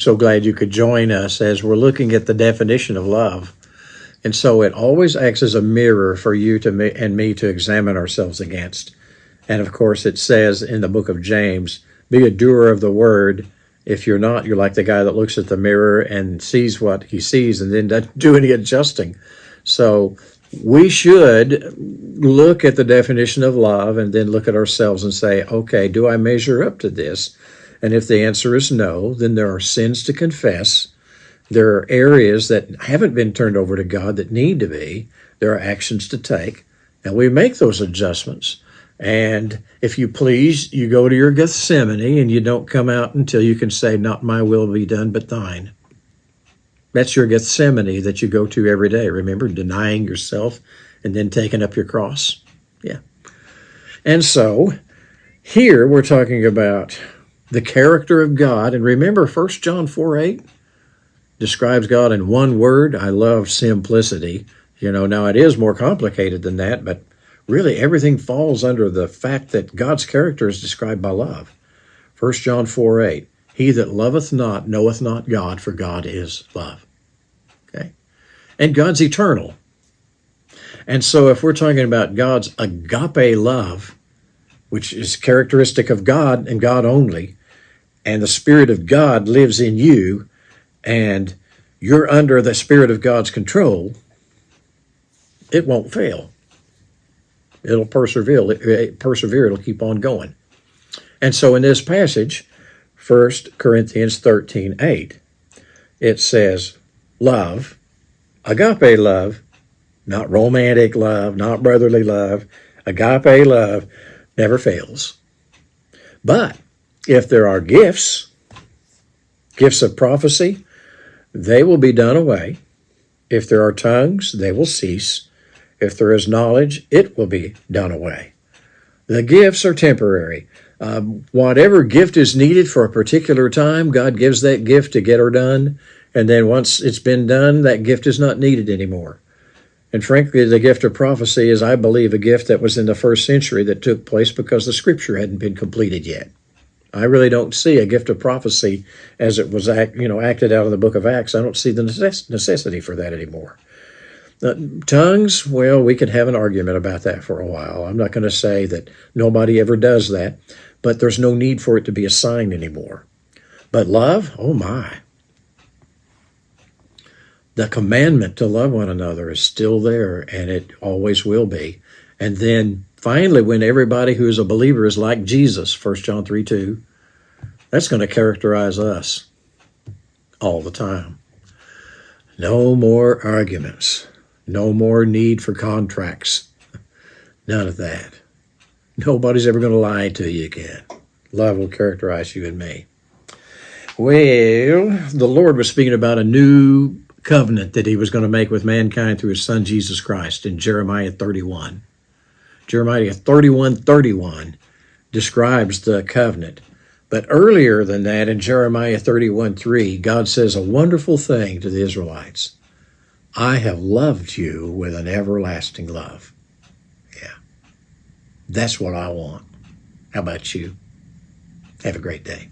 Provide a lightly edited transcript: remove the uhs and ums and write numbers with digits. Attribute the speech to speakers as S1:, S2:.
S1: So glad you could join us as we're looking at the definition of love. And so it always acts as a mirror for you to me and me to examine ourselves against. And of course, it says in the book of James, be a doer of the word. If you're not, you're like the guy that looks at the mirror and sees what he sees and then doesn't do any adjusting. So we should look at the definition of love and then look at ourselves and say, okay, do I measure up to this? And if the answer is no, then there are sins to confess. There are areas that haven't been turned over to God that need to be. There are actions to take, and we make those adjustments. And if you please, you go to your Gethsemane and you don't come out until you can say, not my will be done, but thine. That's your Gethsemane that you go to every day. Remember, denying yourself and then taking up your cross. Yeah. And so here we're talking about the character of God. And remember, 1 John 4:8 describes God in one word. I love simplicity. Now it is more complicated than that, but really everything falls under the fact that God's character is described by love. 1 John 4:8, he that loveth not knoweth not God, for God is love. Okay? And God's eternal. And so if we're talking about God's agape love, which is characteristic of God and God only, and the Spirit of God lives in you, and you're under the Spirit of God's control, it won't fail. It'll persevere. It'll keep on going. And so in this passage, 1 Corinthians 13:8, it says, love, agape love, not romantic love, not brotherly love, agape love never fails. But if there are gifts of prophecy, they will be done away. If there are tongues, they will cease. If there is knowledge, it will be done away. The gifts are temporary. Whatever gift is needed for a particular time, God gives that gift to get her done. And then once it's been done, that gift is not needed anymore. And frankly, the gift of prophecy is, I believe, a gift that was in the first century that took place because the scripture hadn't been completed yet. I really don't see a gift of prophecy as it was acted out in the book of Acts. I don't see the necessity for that anymore. Tongues, well, we could have an argument about that for a while. I'm not going to say that nobody ever does that, but there's no need for it to be a sign anymore. But love, oh my. The commandment to love one another is still there, and it always will be. And then finally, when everybody who is a believer is like Jesus, 1 John 3:2, that's going to characterize us all the time. No more arguments. No more need for contracts. None of that. Nobody's ever going to lie to you again. Love will characterize you and me. Well, the Lord was speaking about a new covenant that he was going to make with mankind through his son Jesus Christ in Jeremiah 31. Jeremiah 31:31 describes the covenant. But earlier than that, in Jeremiah 31:3, God says a wonderful thing to the Israelites. I have loved you with an everlasting love. Yeah, that's what I want. How about you? Have a great day.